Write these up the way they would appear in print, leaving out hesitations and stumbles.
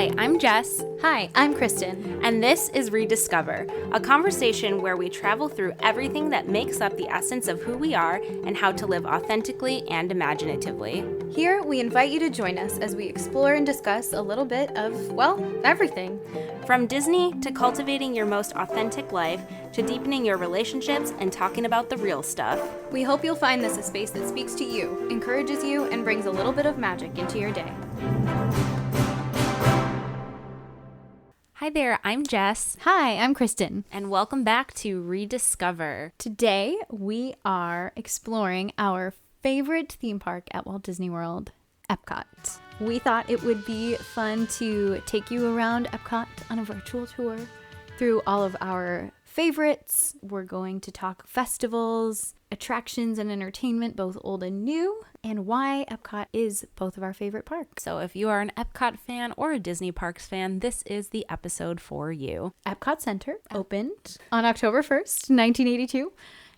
Hi, I'm Jess. Hi, I'm Kristen. And this is ReDIScover, a conversation where we travel through everything that makes up the essence of who we are and how to live authentically and imaginatively. Here, we invite you to join us as we explore and discuss a little bit of, well, everything. From Disney to cultivating your most authentic life to deepening your relationships and talking about the real stuff. We hope you'll find this a space that speaks to you, encourages you, and brings a little bit of magic into your day. Hi there, I'm Jess. Hi, I'm Kristen. And welcome back to ReDIScover. Today, we are exploring our favorite theme park at Walt Disney World, EPCOT. We thought it would be fun to take you around EPCOT on a virtual tour through all of our favorites. We're going to talk festivals, attractions, and entertainment, both old and new, and why EPCOT is both of our favorite parks. So if you are an EPCOT fan or a Disney Parks fan, this is the episode for you. EPCOT Center opened on October 1st, 1982.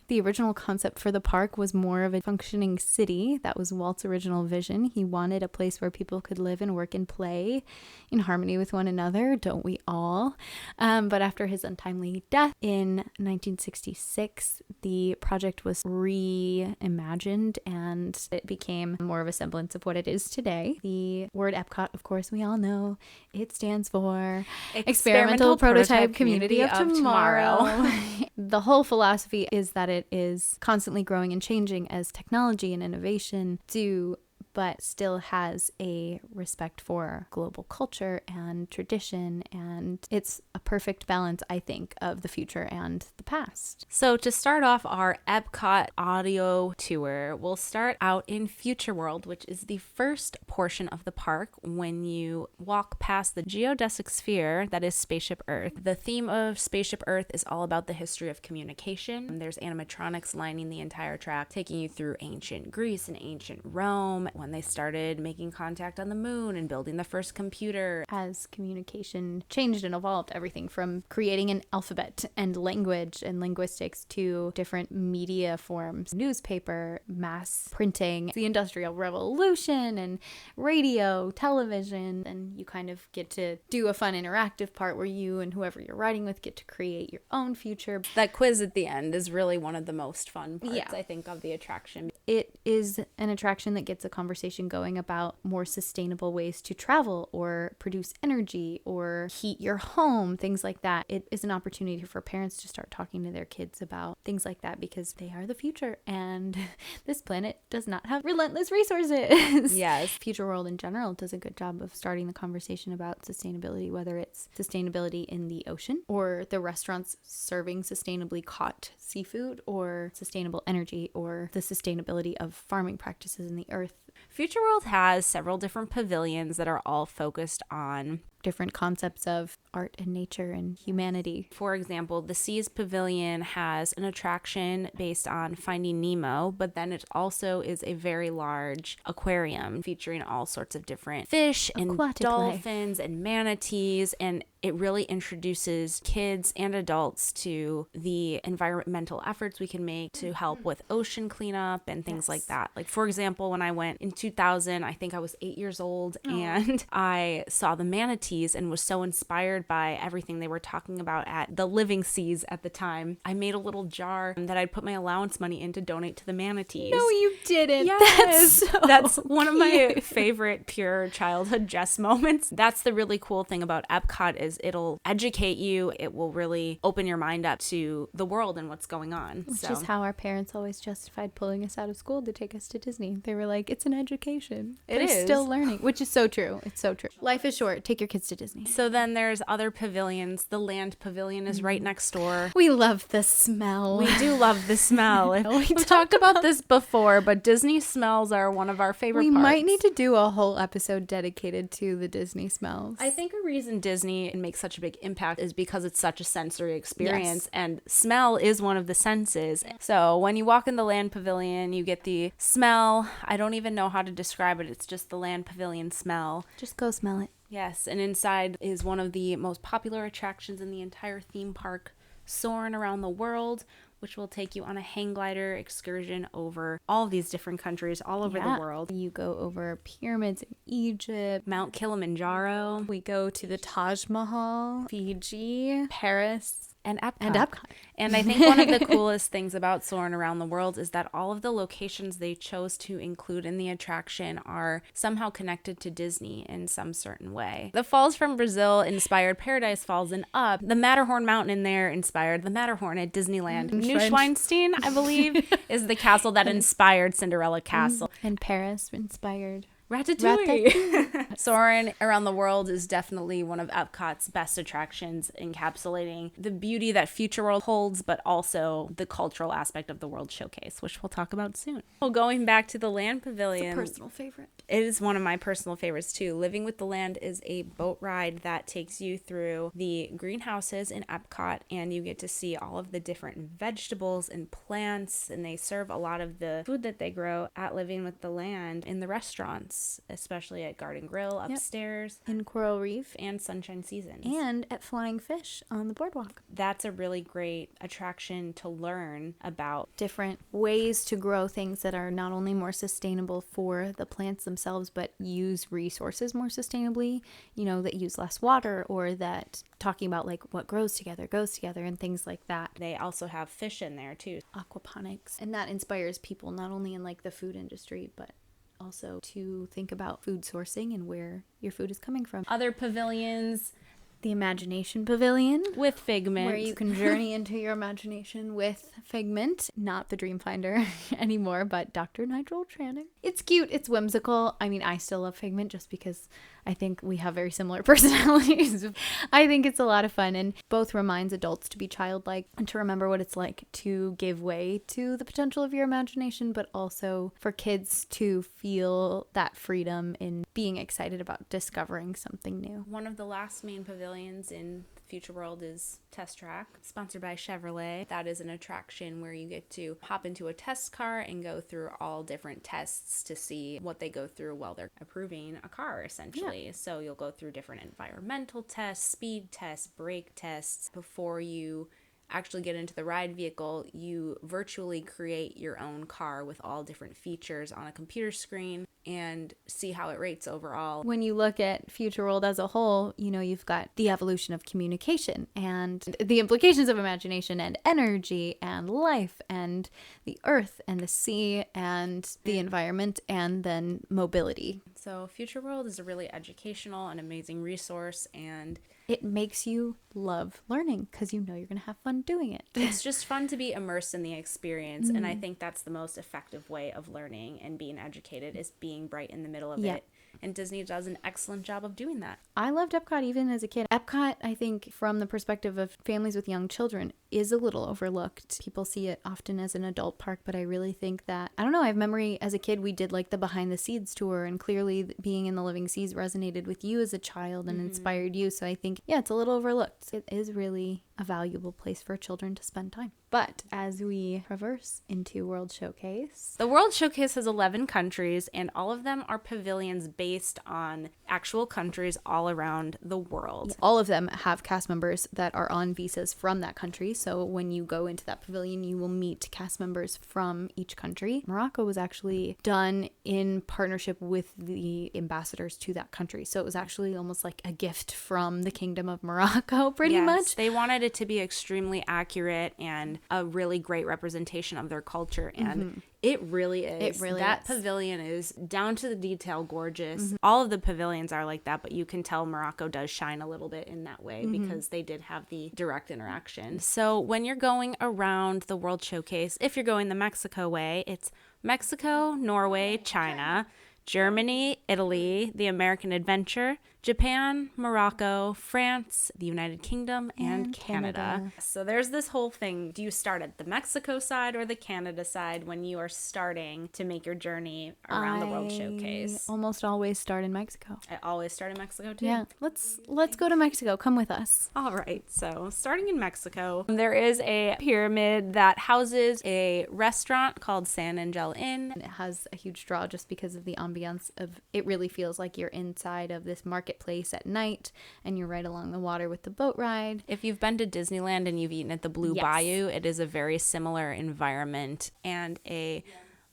The original concept for the park was more of a functioning city. That was Walt's original vision. He wanted a place where people could live and work and play in harmony with one another, don't we all? But after his untimely death in 1966, the project was reimagined and it became more of a semblance of what it is today. The word EPCOT, of course, we all know, it stands for Experimental Prototype Community of Tomorrow. The whole philosophy is that it is constantly growing and changing as technology and innovation do, but still has a respect for global culture and tradition, and it's a perfect balance, I think, of the future and the past. So to start off our EPCOT audio tour, we'll start out in Future World, which is the first portion of the park when you walk past the geodesic sphere that is Spaceship Earth. The theme of Spaceship Earth is all about the history of communication. There's animatronics lining the entire track, taking you through ancient Greece and ancient Rome, when they started making contact on the moon and building the first computer. As communication changed and evolved, everything from creating an alphabet and language and linguistics to different media forms, newspaper, mass printing, the Industrial Revolution, and radio, television, and you kind of get to do a fun interactive part where you and whoever you're riding with get to create your own future. That quiz at the end is really one of the most fun parts, I think, of the attraction. It is an attraction that gets a conversation going about more sustainable ways to travel or produce energy or heat your home, things like that. It is an opportunity for parents to start talking to their kids about things like that because they are the future and this planet does not have relentless resources. Yes. Future World in general does a good job of starting the conversation about sustainability, whether it's sustainability in the ocean or the restaurants serving sustainably caught seafood or sustainable energy or the sustainability of farming practices in the earth. Future World has several different pavilions that are all focused on different concepts of art and nature and humanity. For example, the Seas Pavilion has an attraction based on Finding Nemo, but then it also is a very large aquarium featuring all sorts of different fish and Aquatic dolphins life. And manatees, and it really introduces kids and adults to the environmental efforts we can make to help with ocean cleanup and things like that. Like, for example, when I went in 2000, I think I was 8 years old, and I saw the manatees and was so inspired by everything they were talking about at the Living Seas at the time. I made a little jar that I'd put my allowance money in to donate to the manatees. No, you didn't. Yes. That's one of my cute. favorite pure childhood Jess moments. That's the really cool thing about EPCOT is it'll educate you. It will really open your mind up to the world and what's going on. Which is how our parents always justified pulling us out of school to take us to Disney. They were like, it's an education. They're still learning, which is so true. It's so true. Life is short. Take your kids to Disney. So then there's other pavilions. The Land Pavilion is right next door. We love the smell. We do love the smell. We've talked about this before, but Disney smells are one of our favorite parts. We might need to do a whole episode dedicated to the Disney smells. I think a reason Disney makes such a big impact is because it's such a sensory experience, and smell is one of the senses. So when you walk in the Land Pavilion, you get the smell. I don't even know how to describe it. It's just the Land Pavilion smell. Just go smell it. Yes, and inside is one of the most popular attractions in the entire theme park, Soarin' Around the World, which will take you on a hang glider excursion over all these different countries all over the world. You go over pyramids in Egypt, Mount Kilimanjaro. We go to the Taj Mahal, Fiji, Paris, and Epcot. And I think one of the coolest things about Soarin' Around the World is that all of the locations they chose to include in the attraction are somehow connected to Disney in some certain way. The Falls from Brazil inspired Paradise Falls and Up. The Matterhorn Mountain in there inspired the Matterhorn at Disneyland. Neuschwanstein, I believe, is the castle that inspired Cinderella Castle. And Paris inspired Ratatouille. Soarin' Around the World is definitely one of Epcot's best attractions, encapsulating the beauty that Future World holds, but also the cultural aspect of the World Showcase, which we'll talk about soon. Well, going back to the Land Pavilion. It's a personal favorite. It is one of my personal favorites too. Living with the Land is a boat ride that takes you through the greenhouses in Epcot, and you get to see all of the different vegetables and plants, and they serve a lot of the food that they grow at Living with the Land in the restaurants, especially at Garden Grill upstairs. In Coral Reef. And Sunshine Seasons. And at Flying Fish on the boardwalk. That's a really great attraction to learn about different ways to grow things that are not only more sustainable for the plants themselves, but use resources more sustainably, that use less water, or that talking about like what grows together goes together and things like that. They also have fish in there too. Aquaponics. And that inspires people not only in like the food industry, but also to think about food sourcing and where your food is coming from. Other pavilions. The Imagination Pavilion. With Figment. Where you can journey into your imagination with Figment. Not the Dreamfinder anymore, but Dr. Nigel Channing. It's cute. It's whimsical. I mean, I still love Figment just because I think we have very similar personalities. I think it's a lot of fun, and both reminds adults to be childlike and to remember what it's like to give way to the potential of your imagination, but also for kids to feel that freedom in being excited about discovering something new. One of the last main pavilions in Future World is Test Track, sponsored by Chevrolet. That is an attraction where you get to hop into a test car and go through all different tests to see what they go through while they're approving a car, essentially. Yeah. So you'll go through different environmental tests, speed tests, brake tests. Before you actually get into the ride vehicle, you virtually create your own car with all different features on a computer screen and see how it rates overall. When you look at Future World as a whole, you've got the evolution of communication and the implications of imagination and energy and life and the earth and the sea and the environment and then mobility. So Future World is a really educational and amazing resource, and it makes you love learning because you're going to have fun doing it. It's just fun to be immersed in the experience, and I think that's the most effective way of learning and being educated is being right in the middle of it. And Disney does an excellent job of doing that. I loved Epcot even as a kid. Epcot, I think, from the perspective of families with young children, is a little overlooked. People see it often as an adult park, but I really think that, I don't know, I have memory as a kid, we did like the Behind the Seas tour, and clearly being in the Living Seas resonated with you as a child and inspired you. So I think, it's a little overlooked. It is really a valuable place for children to spend time. But as we traverse into World Showcase... The World Showcase has 11 countries, and all of them are pavilions based on actual countries all around the world. Yeah. All of them have cast members that are on visas from that country. So when you go into that pavilion, you will meet cast members from each country. Morocco was actually done in partnership with the ambassadors to that country. So it was actually almost like a gift from the Kingdom of Morocco, pretty much. They wanted it to be extremely accurate and a really great representation of their culture, and it really is. It really that is. Pavilion is down to the detail gorgeous. All of the pavilions are like that, but you can tell Morocco does shine a little bit in that way because they did have the direct interaction. So when you're going around the World Showcase, if you're going the Mexico way, it's Mexico, Norway, China, Germany, Italy, the American Adventure, Japan, Morocco, France, the United Kingdom, and Canada. So there's this whole thing. Do you start at the Mexico side or the Canada side when you are starting to make your journey around the World Showcase? I almost always start in Mexico. I always start in Mexico too? Yeah. Let's go to Mexico. Come with us. All right. So starting in Mexico, there is a pyramid that houses a restaurant called San Angel Inn. And it has a huge draw just because of the ambiance of it. Really feels like you're inside of this marketplace marketplace at night, and you're right along the water with the boat ride. If you've been to Disneyland and you've eaten at the Blue Bayou, it is a very similar environment. And a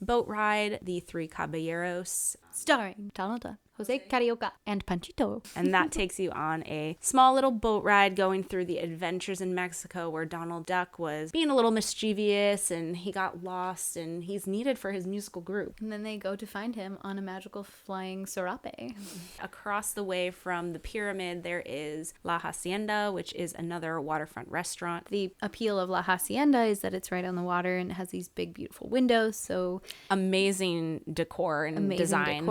boat ride, the Three Caballeros, starring Donald Duck, Jose Carioca, and Panchito. And that takes you on a small little boat ride going through the adventures in Mexico, where Donald Duck was being a little mischievous and he got lost and he's needed for his musical group. And then they go to find him on a magical flying serape. Across the way from the pyramid, there is La Hacienda, which is another waterfront restaurant. The appeal of La Hacienda is that it's right on the water and it has these big, beautiful windows. So amazing decor and design,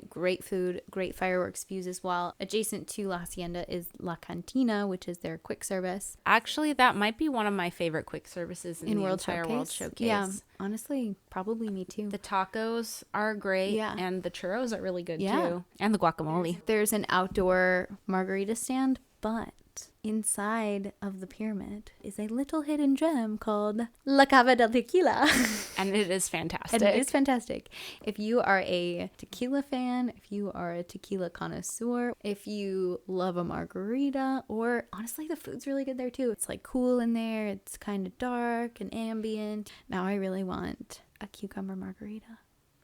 great food, great fireworks views as well. Adjacent to La Hacienda is La Cantina, which is their quick service. Actually, that might be one of my favorite quick services in the World entire Showcase. World Showcase. Yeah, honestly, probably me too. The tacos are great, and the churros are really good too, and the guacamole. There's an outdoor margarita stand, but inside of the pyramid is a little hidden gem called La Cava del Tequila. And it is fantastic. If you are a tequila fan, if you are a tequila connoisseur, if you love a margarita, or honestly, the food's really good there too. It's like cool in there. It's kind of dark and ambient. Now I really want a cucumber margarita.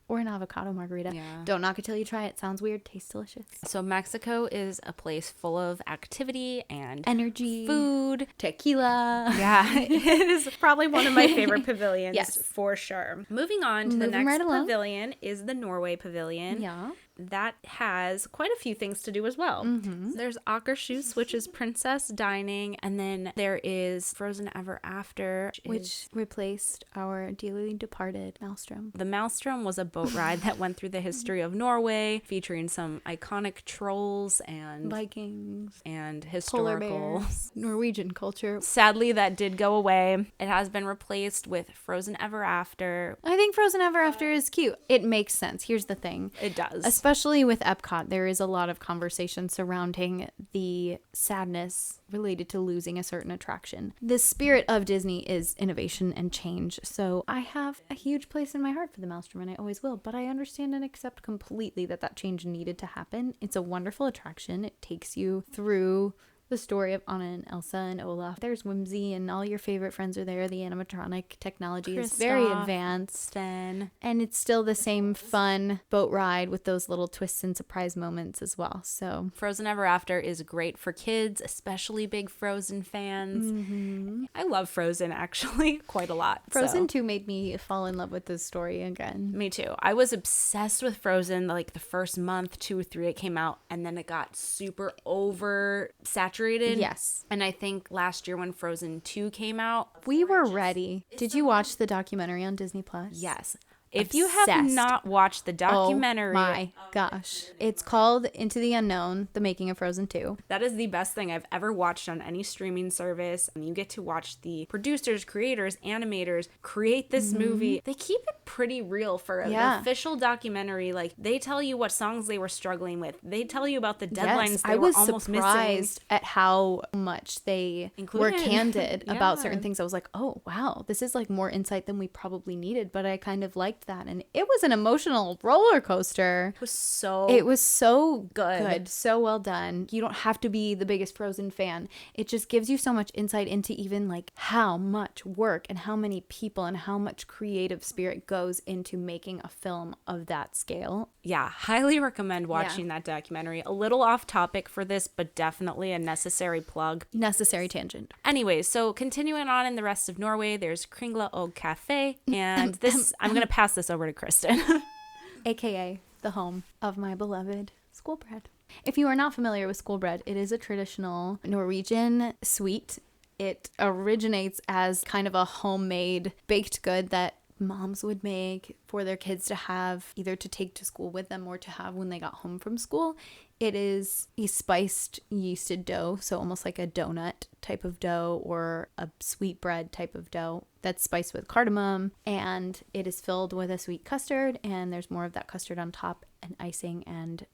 Or an avocado margarita. Yeah. Don't knock it till you try it. Sounds weird. Tastes delicious. So Mexico is a place full of activity and energy, food, tequila. Yeah, it is probably one of my favorite pavilions. Yes, for sure. Moving on to the next pavilion is the Norway Pavilion. Yeah. That has quite a few things to do as well. Mm-hmm. There's Akershus, which is princess dining, and then there is Frozen Ever After, which replaced our dearly departed Maelstrom. The Maelstrom was a boat ride that went through the history of Norway, featuring some iconic trolls and Vikings and historical polar bears, Norwegian culture. Sadly, that did go away. It has been replaced with Frozen Ever After. I think Frozen Ever After is cute. It makes sense. Here's the thing. It does. Especially with EPCOT, there is a lot of conversation surrounding the sadness related to losing a certain attraction. The spirit of Disney is innovation and change, so I have a huge place in my heart for the Maelstrom, and I always will, but I understand and accept completely that change needed to happen. It's a wonderful attraction. It takes you through the story of Anna and Elsa and Olaf. There's whimsy and all your favorite friends are there. The animatronic technology is very advanced. And it's still the same fun boat ride with those little twists and surprise moments as well. So Frozen Ever After is great for kids, especially big Frozen fans. Mm-hmm. I love Frozen actually quite a lot. Frozen 2 made me fall in love with this story again. Me too. I was obsessed with Frozen like the first month, 2 or 3 it came out, and then it got super oversaturated. Yes. And I think last year when Frozen 2 came out, we were ready. Did you watch the documentary on Disney Plus? Yes. If you have not watched the documentary, oh my gosh. It's called Into the Unknown, The Making of Frozen 2. That is the best thing I've ever watched on any streaming service. And you get to watch the producers, creators, animators create this movie. They keep it pretty real for an official documentary. Like, they tell you what songs they were struggling with. They tell you about the deadlines they were almost missing. I was surprised at how much they were candid about certain things. I was like, oh, wow, this is like more insight than we probably needed. But I kind of liked that, and it was an emotional roller coaster. It was so good, so well done. You don't have to be the biggest Frozen fan. It just gives you so much insight into even like how much work and how many people and how much creative spirit goes into making a film of that scale. Yeah, highly recommend watching that documentary. A little off topic for this, but definitely a necessary plug. Necessary tangent. Anyways, so continuing on in the rest of Norway, there's Kringla Og Cafe, and this I'm going to pass this over to Kristen. AKA the home of my beloved schoolbread. If you are not familiar with schoolbread, it is a traditional Norwegian sweet. It originates as kind of a homemade baked good that moms would make for their kids to have, either to take to school with them or to have when they got home from school. It is a spiced yeasted dough, so almost like a donut type of dough or a sweet bread type of dough that's spiced with cardamom, and it is filled with a sweet custard, and there's more of that custard on top and icing and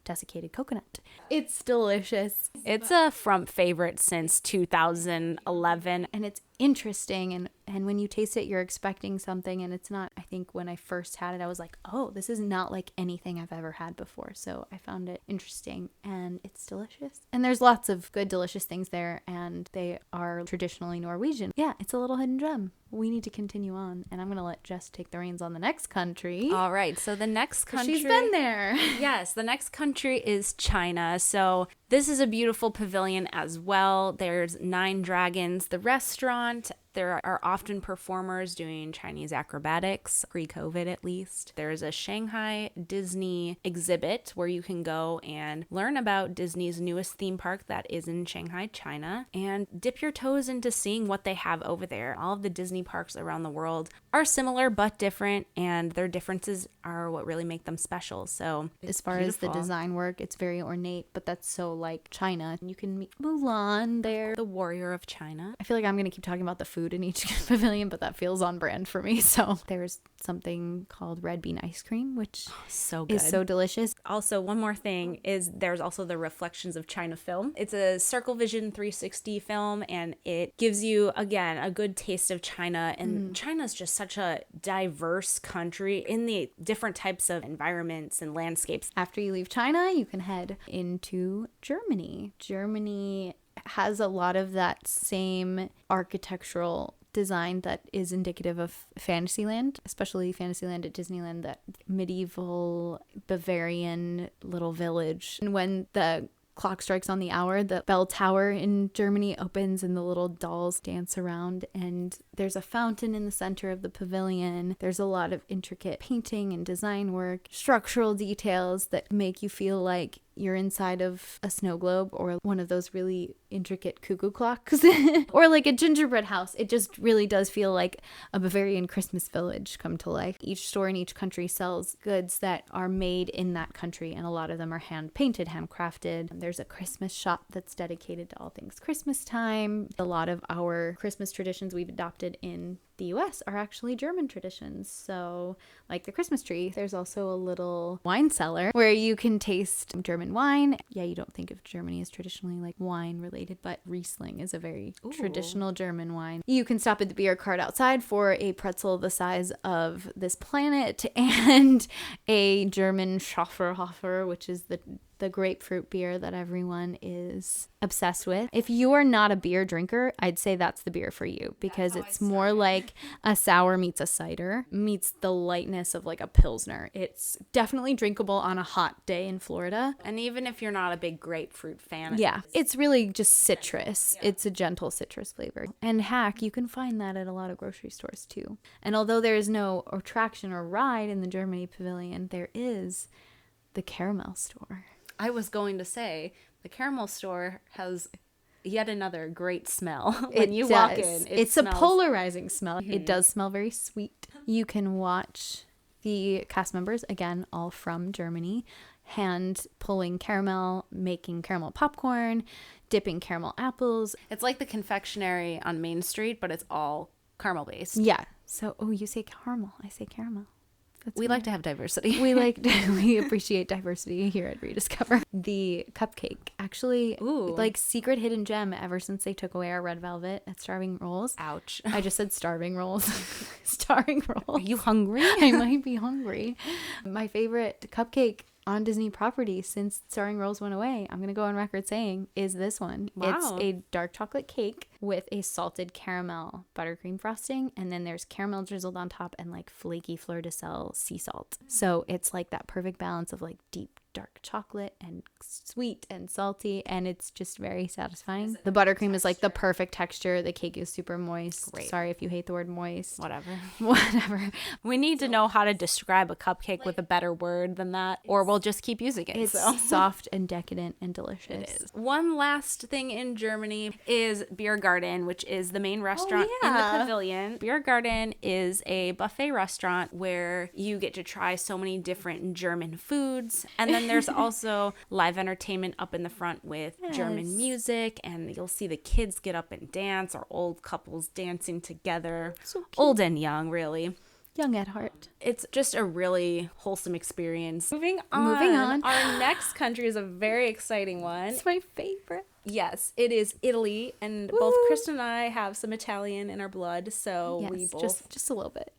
desiccated coconut. It's delicious. It's a frump favorite since 2011, and it's interesting And when you taste it, you're expecting something, and it's not. I think when I first had it, I was like, oh, this is not like anything I've ever had before. So I found it interesting, and it's delicious. And there's lots of good, delicious things there, and they are traditionally Norwegian. Yeah, it's a little hidden gem. We need to continue on, and I'm going to let Jess take the reins on the next country. All right, so the next country... She's been there. Yes, the next country is China. So this is a beautiful pavilion as well. There's 9 Dragons, the restaurant. There are often performers doing Chinese acrobatics, pre-COVID at least. There's a Shanghai Disney exhibit where you can go and learn about Disney's newest theme park that is in Shanghai, China, and dip your toes into seeing what they have over there. All of the Disney parks around the world are similar but different, and their differences are what really make them special. So as far as the design work, it's very ornate, but that's so like China. You can meet Mulan there, the warrior of China. I feel like I'm going to keep talking about the food in each pavilion, but that feels on brand for me. So there's something called red bean ice cream, which so good. Is so delicious. Also, one more thing is there's also the Reflections of China film. It's a Circle Vision 360 film, and it gives you, again, a good taste of China. And China's just such a diverse country in the different types of environments and landscapes. After you leave China, you can head into Germany. Germany has a lot of that same architectural design that is indicative of Fantasyland, especially Fantasyland at Disneyland, that medieval Bavarian little village. And when the clock strikes on the hour, the bell tower in Germany opens and the little dolls dance around, and there's a fountain in the center of the pavilion. There's a lot of intricate painting and design work, structural details that make you feel like you're inside of a snow globe or one of those really intricate cuckoo clocks or like a gingerbread house. It just really does feel like a Bavarian Christmas village come to life. Each store in each country sells goods that are made in that country, and a lot of them are hand painted, handcrafted. There's a Christmas shop that's dedicated to all things Christmas time. A lot of our Christmas traditions we've adopted in the US are actually German traditions. So like the Christmas tree, there's also a little wine cellar where you can taste German wine. Yeah, you don't think of Germany as traditionally like wine related, but Riesling is a very traditional German wine. You can stop at the beer cart outside for a pretzel the size of this planet and a German Schafferhofer, which is the grapefruit beer that everyone is obsessed with. If you are not a beer drinker, I'd say that's the beer for you, because it's more like a sour meets a cider, meets the lightness of like a Pilsner. It's definitely drinkable on a hot day in Florida. And even if you're not a big grapefruit fan. Yeah, it's really just citrus. Yeah. It's a gentle citrus flavor. And heck, you can find that at a lot of grocery stores too. And although there is no attraction or ride in the Germany pavilion, there is the caramel store. I was going to say, the caramel store has yet another great smell. When you walk in, it's a polarizing smell. It does smell very sweet. You can watch the cast members, again, all from Germany, hand pulling caramel, making caramel popcorn, dipping caramel apples. It's like the confectionery on Main Street, but it's all caramel based. Yeah. So, you say caramel, I say caramel. We like to have diversity. We appreciate diversity here at ReDIScover. The cupcake, actually, like secret hidden gem ever since they took away our red velvet at Starving Rolls. Ouch. I just said starving rolls. Starving rolls. Are you hungry? I might be hungry. My favorite cupcake on Disney property since Starring Rolls went away, I'm going to go on record saying, is this one. Wow. It's a dark chocolate cake with a salted caramel buttercream frosting, and then there's caramel drizzled on top and like flaky fleur de sel sea salt. So it's like that perfect balance of like deep dark chocolate and sweet and salty, and it's just very satisfying. The buttercream is like the perfect texture. The cake is super moist. Great. Sorry if you hate the word moist. Whatever. We need to know how to describe a cupcake with a better word than that, or we'll just keep using it. It's soft and decadent and delicious. It is. One last thing in Germany is Beer Garden, which is the main restaurant in the pavilion. Beer Garden is a buffet restaurant where you get to try so many different German foods, and then there's also live entertainment up in the front with German music, and you'll see the kids get up and dance, or old couples dancing together. So cute. Old and young, really. young at heart. It's just a really wholesome experience. Moving on. Our next country is a very exciting one. It's my favorite. Yes, it is Italy, and both Kristen and I have some Italian in our blood, so Yes, we both just a little bit.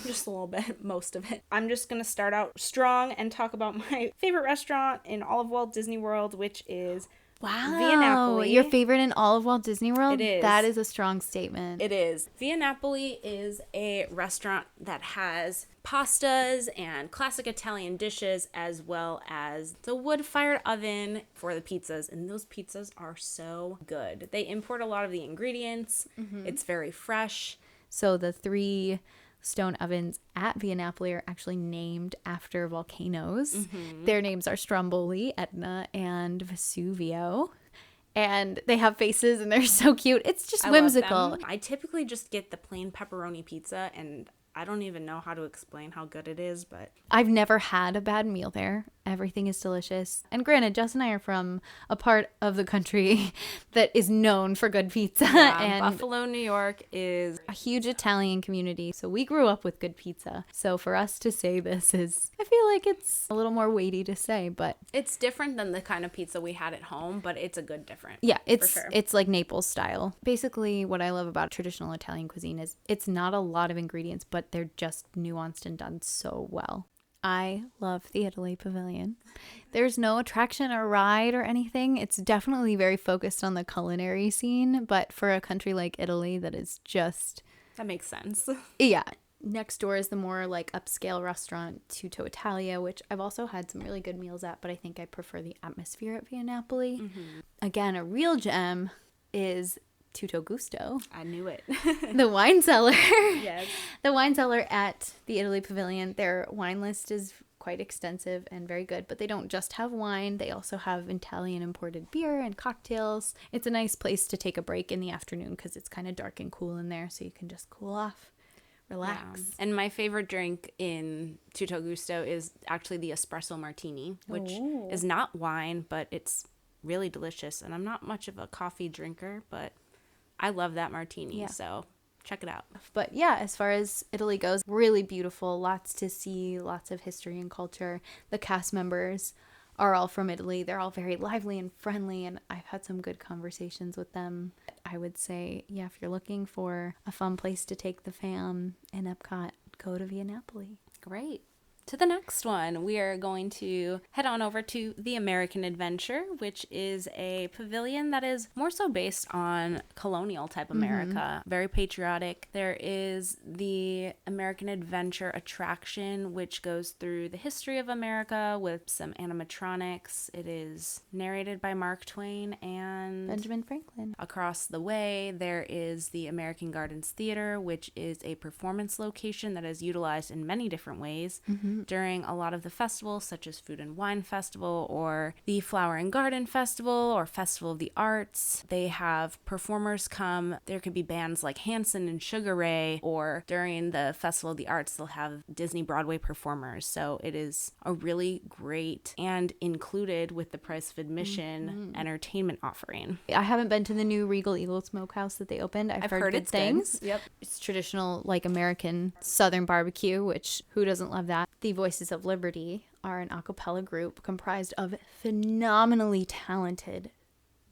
just a little bit, most of it. I'm just gonna start out strong and talk about my favorite restaurant in all of Walt Disney World, which is Via Napoli. Your favorite in all of Walt Disney World? It is. That is a strong statement. It is. Via Napoli is a restaurant that has pastas and classic Italian dishes, as well as the wood-fired oven for the pizzas. And those pizzas are so good. They import a lot of the ingredients. It's very fresh. So the 3 stone ovens at Via Napoli are actually named after volcanoes. Their names are Stromboli, Etna, and Vesuvio. And they have faces and they're so cute. It's just whimsical. I typically just get the plain pepperoni pizza, and I don't even know how to explain how good it is, but I've never had a bad meal there. Everything is delicious. And granted, Jess and I are from a part of the country that is known for good pizza. And Buffalo, New York is a huge Italian community. So we grew up with good pizza. So for us to say this is, I feel like it's a little more weighty to say, but it's different than the kind of pizza we had at home, but it's a good difference. yeah, for sure. It's like Naples style. Basically, what I love about traditional Italian cuisine is it's not a lot of ingredients, but they're just nuanced and done so well. I love the Italy Pavilion. There's no attraction or ride or anything. It's definitely very focused on the culinary scene, but for a country like Italy that is just... That makes sense. Yeah. Next door is the more like upscale restaurant Tutto Italia, which I've also had some really good meals at, but I think I prefer the atmosphere at Via Napoli. Again, a real gem is Tutto Gusto. I knew it. The wine cellar. Yes. The wine cellar at the Italy Pavilion. Their wine list is quite extensive and very good, but they don't just have wine. They also have Italian imported beer and cocktails. It's a nice place to take a break in the afternoon because it's kind of dark and cool in there, so you can just cool off, relax. Yeah. And my favorite drink in Tutto Gusto is actually the espresso martini, which is not wine, but it's really delicious. And I'm not much of a coffee drinker, but I love that martini, so check it out. But yeah, as far as Italy goes, really beautiful, lots to see, lots of history and culture. The cast members are all from Italy. They're all very lively and friendly, and I've had some good conversations with them. I would say, yeah, if you're looking for a fun place to take the fam in EPCOT, go to Via Napoli. Great. To the next one, we are going to head on over to the American Adventure, which is a pavilion that is more so based on colonial type America, very patriotic. There is the American Adventure attraction, which goes through the history of America with some animatronics. It is narrated by Mark Twain and Benjamin Franklin. Across the way, there is the American Gardens Theater, which is a performance location that is utilized in many different ways. During a lot of the festivals, such as Food and Wine Festival or the Flower and Garden Festival or Festival of the Arts. They have performers come. There could be bands like Hanson and Sugar Ray, or during the Festival of the Arts, they'll have Disney Broadway performers. So it is a really great and included with the price of admission entertainment offering. I haven't been to the new Regal Eagle Smokehouse that they opened. I've heard good it's things. Good. Yep. It's traditional, like American Southern barbecue, which who doesn't love that? The Voices of Liberty are an a cappella group comprised of phenomenally talented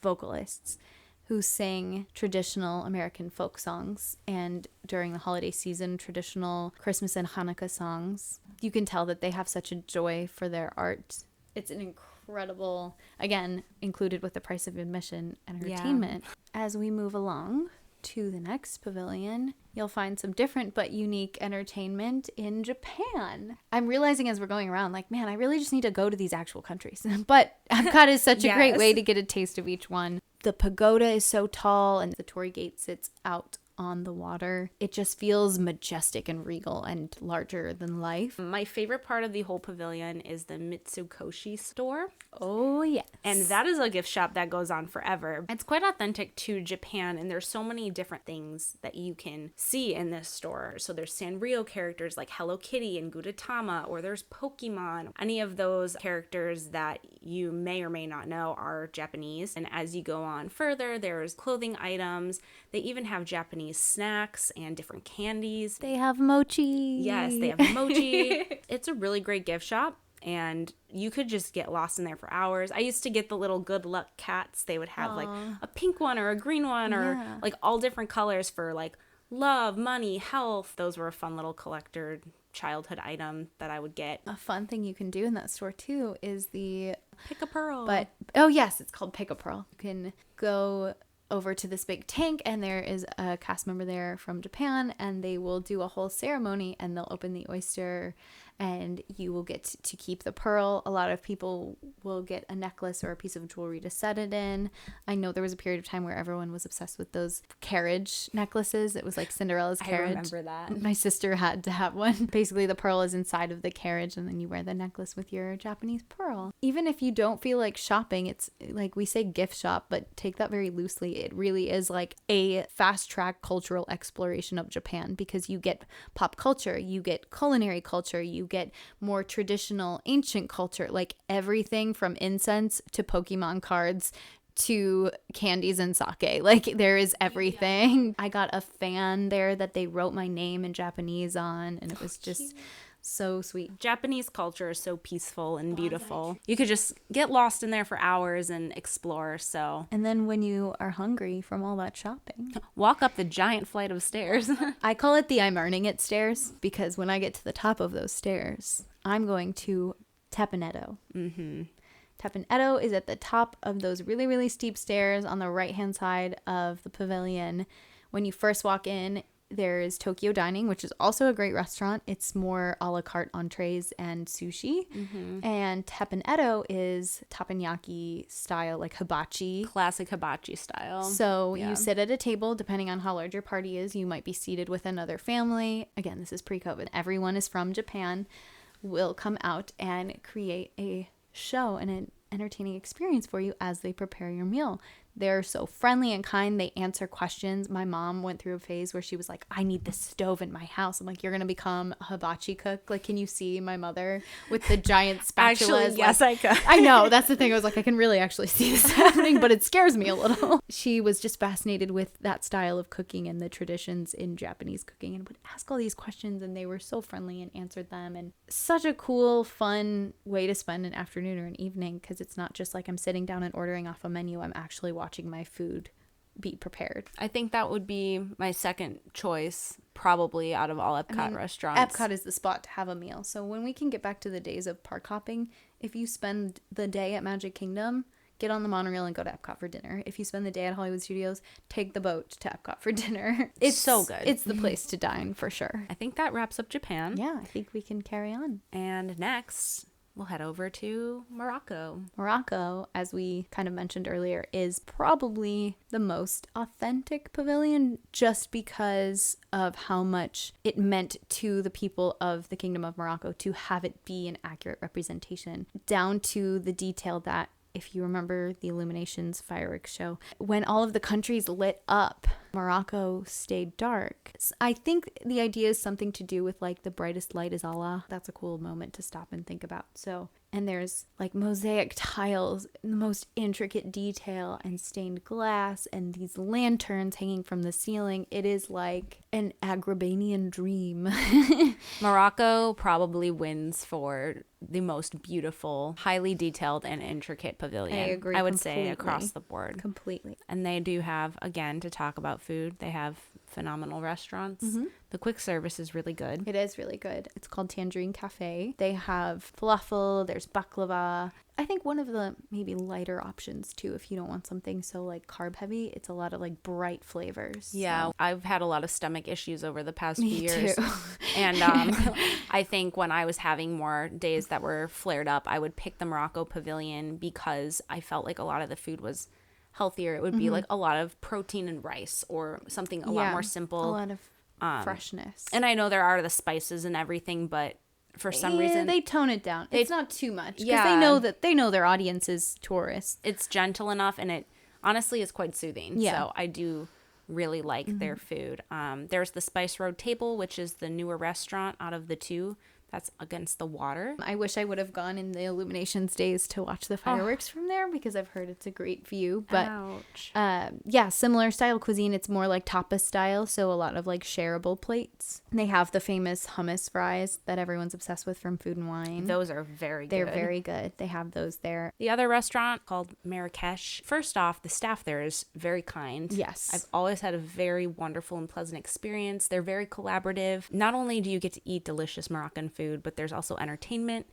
vocalists who sing traditional American folk songs, and during the holiday season, traditional Christmas and Hanukkah songs. You can tell that they have such a joy for their art. It's an incredible, again, included with the price of admission, entertainment. As we move along to the next pavilion, you'll find some different but unique entertainment in Japan. I'm realizing as we're going around, like, man, I really just need to go to these actual countries. But EPCOT is such a great way to get a taste of each one. The pagoda is so tall, and the Torii Gate sits out on the water. It just feels majestic and regal and larger than life. My favorite part of the whole pavilion is the Mitsukoshi store. Oh, yes. And that is a gift shop that goes on forever. It's quite authentic to Japan, and there's so many different things that you can see in this store. So there's Sanrio characters like Hello Kitty and Gudetama, or there's Pokemon. Any of those characters that you may or may not know are Japanese. And as you go on further, there's clothing items. They even have Japanese Japanese snacks and different candies. They have mochi. Yes, they have mochi. It's a really great gift shop, and you could just get lost in there for hours. I used to get the little good luck cats. They would have like a pink one or a green one or like all different colors for like love, money, health. Those were a fun little collector childhood item that I would get. A fun thing you can do in that store too is the Pick a pearl. But oh yes, it's called Pick a Pearl. You can go over to this big tank, and there is a cast member there from Japan, and they will do a whole ceremony, and they'll open the oyster, and you will get to keep the pearl. A lot of people will get a necklace or a piece of jewelry to set it in. I know there was a period of time where everyone was obsessed with those carriage necklaces. It was like Cinderella's carriage. I remember that. My sister had to have one. Basically, the pearl is inside of the carriage, and then you wear the necklace with your Japanese pearl. Even if you don't feel like shopping, it's like we say gift shop, but take that very loosely. It really is like a fast track cultural exploration of Japan, because you get pop culture, you get culinary culture, you get more traditional ancient culture, like everything from incense to Pokemon cards to candies and sake. Like there is everything. Yeah. I got a fan there that they wrote my name in Japanese on, and it was just so sweet. Japanese culture is so peaceful and beautiful. You could just get lost in there for hours and explore. So, and then when you are hungry from all that shopping, walk up the giant flight of stairs. I call it the I'm earning it stairs, because when I get to the top of those stairs, I'm going to Teppan-Edo. Teppan-Edo is at the top of those really, really steep stairs on the right-hand side of the pavilion. When you first walk in, there's Tokyo Dining, which is also a great restaurant. It's more a la carte entrees and sushi. And Teppan-Edo is teppanyaki style, like hibachi. Classic hibachi style. So you sit at a table, depending on how large your party is. You might be seated with another family. Again, this is pre-COVID. Everyone is from Japan, will come out and create a show and an entertaining experience for you as they prepare your meal. They're so friendly and kind. They answer questions. My mom went through a phase where she was like, I need this stove in my house. I'm like, you're going to become a hibachi cook? Like, can you see my mother with the giant spatulas? Actually, yes, like, I could. I know. That's the thing. I was like, I can really actually see this happening, but it scares me a little. She was just fascinated with that style of cooking and the traditions in Japanese cooking, and would ask all these questions, and they were so friendly and answered them. And such a cool, fun way to spend an afternoon or an evening, because it's not just like I'm sitting down and ordering off a menu. I'm actually watching my food be prepared. I think that would be my second choice, probably out of all EPCOT restaurants. EPCOT is the spot to have a meal. So when we can get back to the days of park hopping, if you spend the day at Magic Kingdom, get on the monorail and go to EPCOT for dinner. If you spend the day at Hollywood Studios, take the boat to EPCOT for dinner. It's so good. It's the place to dine for sure. I think that wraps up Japan. Yeah, I think we can carry on. And next, we'll head over to Morocco. Morocco, as we kind of mentioned earlier, is probably the most authentic pavilion, just because of how much it meant to the people of the Kingdom of Morocco to have it be an accurate representation, down to the detail that, if you remember the Illuminations fireworks show, when all of the countries lit up, Morocco stayed dark. I think the idea is something to do with like the brightest light is Allah. That's a cool moment to stop and think about. So, and there's like mosaic tiles, the most intricate detail, and stained glass, and these lanterns hanging from the ceiling. It is like an Agrabanian dream. Morocco probably wins for the most beautiful, highly detailed, and intricate pavilion. I agree. I would say across the board. Completely. And they do have, again, to talk about food, they have phenomenal restaurants. The quick service is really good. It is really good. It's called Tangerine Cafe. They have falafel, there's baklava. I think one of the maybe lighter options too, if you don't want something so like carb heavy, it's a lot of like bright flavors. Yeah, so. I've had a lot of stomach issues over the past few years. Too. And I think when I was having more days that were flared up, I would pick the Morocco Pavilion because I felt like a lot of the food was healthier. It would be like a lot of protein and rice, or something a lot more simple. A lot of freshness. And I know there are the spices and everything, but for some reason they tone it down. It's not too much, because Yeah. they know their audience is tourists. It's gentle enough, and it honestly is quite soothing. Yeah. So I do really like their food. There's the Spice Road Table, which is the newer restaurant out of the two. That's against the water. I wish I would have gone in the illuminations days to watch the fireworks from there, because I've heard it's a great view. But yeah, similar style cuisine. It's more like tapas style, so a lot of like shareable plates. And they have the famous hummus fries that everyone's obsessed with from Food and Wine. Those are very good. They're very good. They have those there. The other restaurant called Marrakesh. First off, the staff there is very kind. Yes. I've always had a very wonderful and pleasant experience. They're very collaborative. Not only do you get to eat delicious Moroccan food, but there's also entertainment.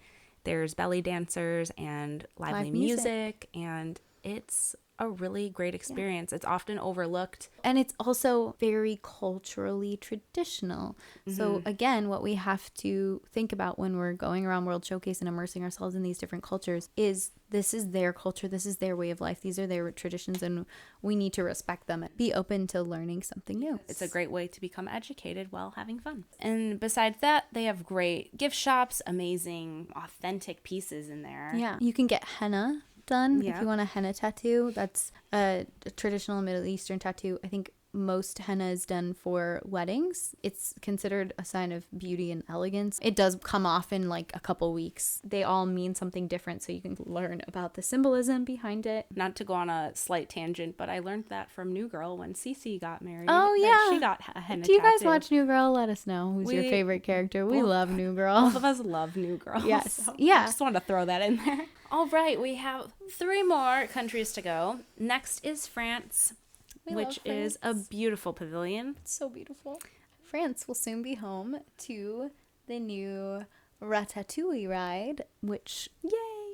There's belly dancers and lively music, and it's a really great experience. It's often overlooked. And it's also very culturally traditional. So again, what we have to think about when we're going around World Showcase and immersing ourselves in these different cultures is this is their culture, this is their way of life, these are their traditions, and we need to respect them and be open to learning something new. It's a great way to become educated while having fun. And besides that, they have great gift shops, amazing authentic pieces in there. Yeah. You can get henna done if you want a henna tattoo. That's a traditional Middle Eastern tattoo. I think most henna is done for weddings. It's considered a sign of beauty and elegance. It does come off in like a couple weeks. They all mean something different, so you can learn about the symbolism behind it. Not to go on a slight tangent, but I learned that from New Girl when Cece got married. Oh, yeah. She got a henna Do you guys tattoo. watch New Girl? Let us know who's your favorite character. We love New Girl. Both of us love New Girl. Yes. So Yeah. I just wanted to throw that in there. All right, we have 3 more countries to go. Next is France, which is a beautiful pavilion. It's so beautiful. France will soon be home to the new Ratatouille ride, which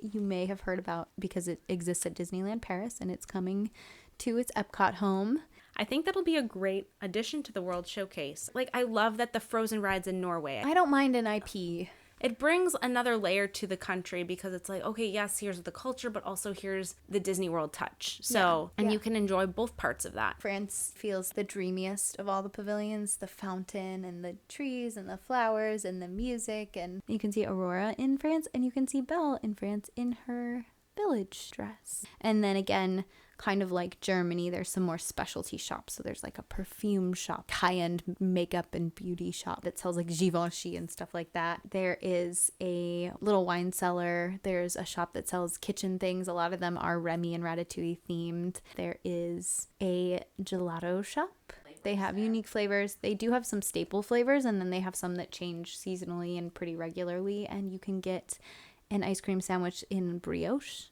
you may have heard about because it exists at Disneyland Paris, and it's coming to its EPCOT home. I think that'll be a great addition to the World Showcase. Like, I love that the Frozen ride's in Norway. I don't mind an IP. It brings another layer to the country because it's like, okay, yes, here's the culture, but also here's the Disney World touch. So, and you can enjoy both parts of that. France feels the dreamiest of all the pavilions, the fountain and the trees and the flowers and the music. And you can see Aurora in France, and you can see Belle in France in her village dress. And then again, kind of like Germany, there's some more specialty shops. So there's like a perfume shop, high-end makeup and beauty shop that sells like Givenchy and stuff like that. There is a little wine cellar. There's a shop that sells kitchen things. A lot of them are Remy and Ratatouille themed. There is a gelato shop. They have unique flavors. They do have some staple flavors, and then they have some that change seasonally and pretty regularly. And you can get an ice cream sandwich in brioche,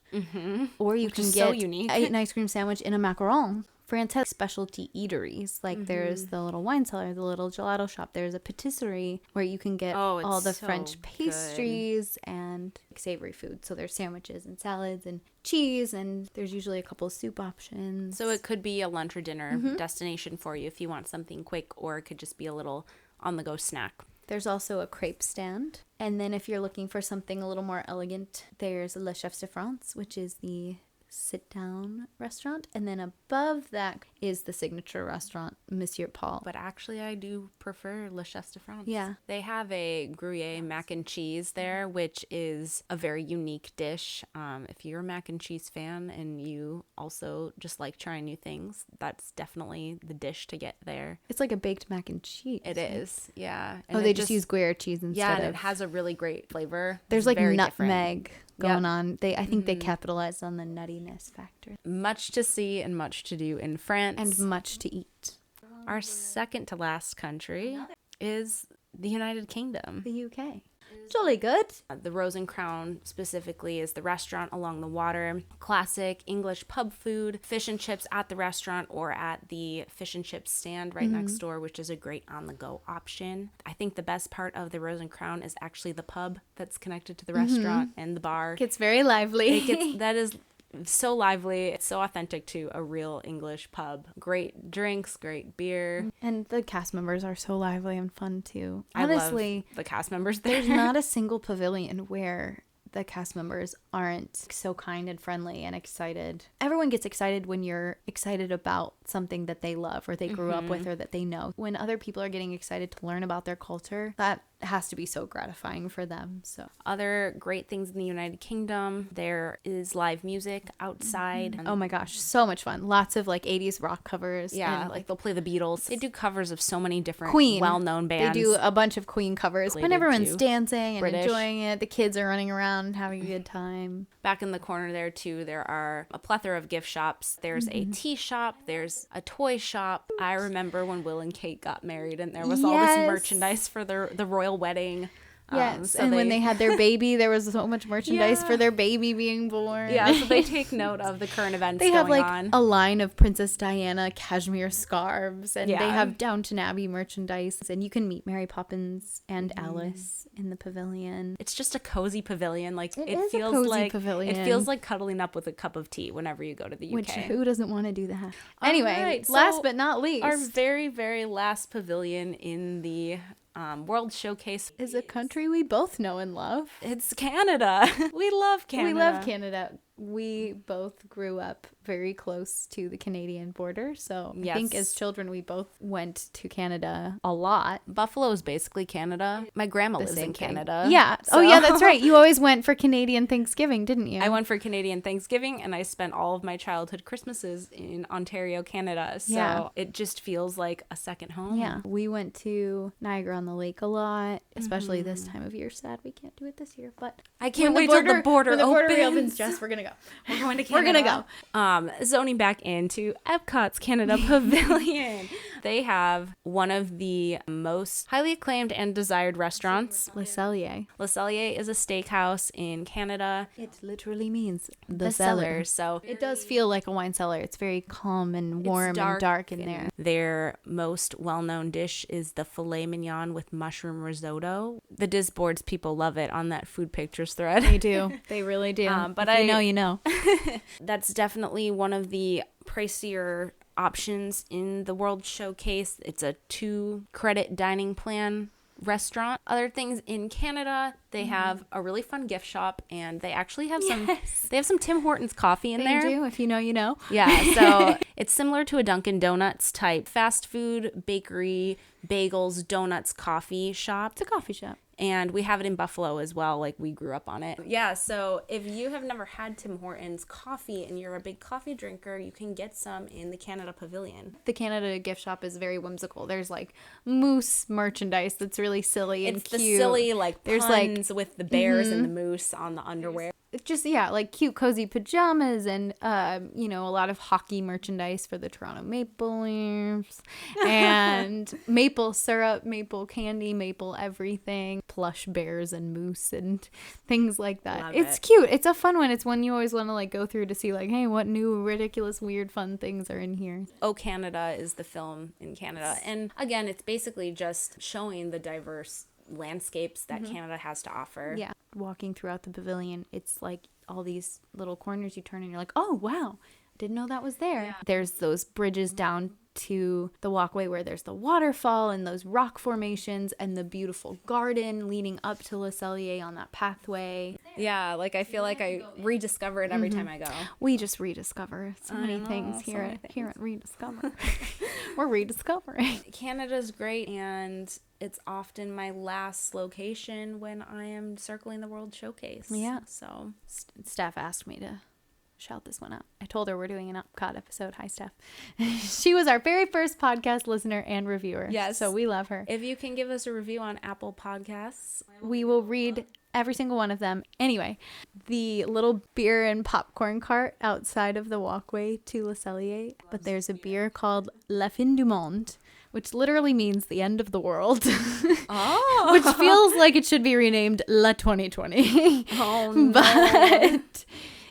or you can get an ice cream sandwich in a macaron. France has specialty eateries. Like there's the little wine cellar, the little gelato shop. There's a patisserie where you can get all the French pastries and savory food. So there's sandwiches and salads and cheese, and there's usually a couple of soup options. So it could be a lunch or dinner destination for you if you want something quick, or it could just be a little on-the-go snack. There's also a crepe stand. And then if you're looking for something a little more elegant, there's Le Chefs de France, which is the sit-down restaurant. And then above that is the signature restaurant, Monsieur Paul. But actually, I do prefer Le Chefs de France. Yeah. They have a Gruyere mac and cheese there, which is a very unique dish. If you're a mac and cheese fan and you also just like trying new things, that's definitely the dish to get there. It's like a baked mac and cheese. It is, yeah. And they just use Gruyere cheese instead of... Yeah, and it has a really great flavor. There's like nutmeg different going on. I think they capitalized on the nuttiness factor. Much to see and much to do in France. And much to eat. Our second to last country is the United Kingdom. The UK. Jolly good. The Rose and Crown specifically is the restaurant along the water. Classic English pub food, fish and chips at the restaurant or at the fish and chips stand right next door, which is a great on-the-go option. I think the best part of the Rose and Crown is actually the pub that's connected to the restaurant and the bar. It gets very lively. That is so lively. It's so authentic to a real English pub. Great drinks, great beer. And the cast members are so lively and fun too. Honestly, I love the cast members there. There's not a single pavilion where the cast members aren't so kind and friendly and excited. Everyone gets excited when you're excited about something that they love or they grew up with or that they know. When other people are getting excited to learn about their culture, that has to be so gratifying for them. So Other great things in the United Kingdom, there is live music outside. oh my gosh, so much fun. Lots of like 80s rock covers. Yeah, and like they'll play the Beatles. They do covers of so many different Queen. well-known bands. They do a bunch of Queen covers. When Related everyone's to dancing and British. enjoying it, the kids are running around having a good time. Back in the corner there too, there are a plethora of gift shops. There's a tea shop, there's a toy shop. I remember when Will and Kate got married and there was all this Yes. merchandise for the royal wedding. Yes, So and when they had their baby, there was so much merchandise Yeah. for their baby being born. Yeah, so they take note of the current events They going have like on. a line of Princess Diana cashmere scarves, and Yeah. they have Downton Abbey merchandise, and you can meet Mary Poppins and Alice in the pavilion. It's just a cozy pavilion. Like It it is a feels cozy like pavilion. it feels like cuddling up with a cup of tea whenever you go to the UK. Which who doesn't want to do that? All Anyway, right, last so but not least, Our very, very last pavilion in the World Showcase is a country we both know and love. It's Canada. We love Canada. We love Canada. We both grew up very close to the Canadian border, so I think Yes. as children we both went to Canada a lot. Buffalo is basically Canada. My grandma lives Same in thing. Canada. Yeah. so- Oh, yeah, that's right. You always went for Canadian Thanksgiving, didn't you? I went for Canadian Thanksgiving and I spent all of my childhood Christmases in Ontario, Canada. So Yeah. it just feels like a second home. Yeah. We went to Niagara on the Lake a lot, especially this time of year. Sad we can't do it this year, but I can't when wait till the border when the border opens. reopens, Jess, we're going to go. We're going to We're Canada. gonna Zoning back into Epcot's Canada Pavilion. They have one of the most highly acclaimed and desired restaurants. Le Cellier. Le Cellier is a steakhouse in Canada. It literally means the Cellar. So It does feel like a wine cellar. It's very calm and warm and dark in there. Their most well-known dish is the filet mignon with mushroom risotto. The Disboards people love it on that food pictures thread. They do. They really do. But If you know. That's definitely one of the pricier options in the World Showcase. It's a 2-credit dining plan restaurant. Other things in Canada, they have a really fun gift shop and they actually have some Tim Hortons coffee in there. They do. If you know, you know. Yeah, so it's similar to a Dunkin' Donuts type fast food, bakery, bagels, donuts, coffee shop. It's a coffee shop. And we have it in Buffalo as well. Like, we grew up on it. Yeah, so if you have never had Tim Hortons coffee and you're a big coffee drinker, you can get some in the Canada Pavilion. The Canada gift shop is very whimsical. There's like moose merchandise that's really silly and It's cute. the silly, like, There's puns with the bears and the moose on the underwear. It's just, yeah, like cute, cozy pajamas and, a lot of hockey merchandise for the Toronto Maple Leafs and maple syrup, maple candy, maple everything, plush bears and moose and things like that. Love It's it. cute. It's a fun one. It's one you always want to like go through to see like, hey, what new, ridiculous, weird, fun things are in here. Oh Canada is the film in Canada. And again, it's basically just showing the diverse landscapes that Canada has to offer. Yeah. Walking throughout the pavilion, it's like all these little corners you turn and you're like, oh, wow, didn't know that was there. Yeah. There's those bridges down to the walkway where there's the waterfall and those rock formations and the beautiful garden leading up to Le Cellier on that pathway. Yeah, like I feel like I rediscover it every time I go. We just rediscover so many know, things so here many at ReDIScover. We're rediscovering. Canada's great, and it's often my last location when I am circling the World Showcase. Yeah. So Steph asked me to shout this one out. I told her we're doing an EPCOT episode. Hi, Steph. She was our very first podcast listener and reviewer. Yes. So we love her. if you can give us a review on Apple Podcasts, We will read every single one of them. Anyway, the little beer and popcorn cart outside of the walkway to Le Cellier, but there's a beer called La Fin du Monde, which literally means the end of the world. oh, Which feels like it should be renamed La 2020. oh no. But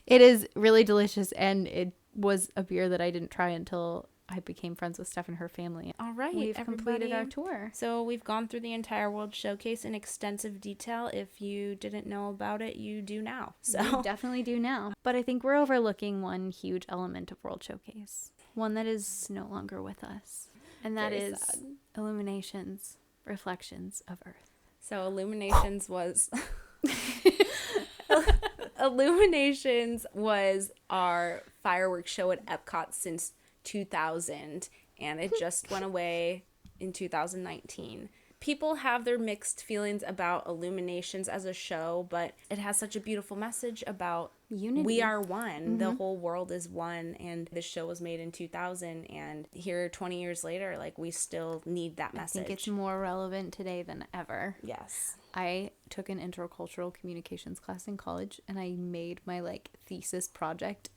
it is really delicious, and it was a beer that I didn't try until I became friends with Steph and her family. All right, We've completed our everybody. tour. So we've gone through the entire World Showcase in extensive detail. If you didn't know about it, you do now. We So definitely do now. But I think we're overlooking one huge element of World Showcase. One that is no longer with us. And that Very is sad. Illuminations, Reflections of Earth. So Illuminations was Illuminations was our fireworks show at Epcot since 2000, and it just went away in 2019. People have their mixed feelings about Illuminations as a show, but it has such a beautiful message about unity. We are one. The whole world is one, and this show was made in 2000, and here 20 years later, like, we still need that message. I think it's more relevant today than ever. Yes. I took an intercultural communications class in college, and I made my like thesis project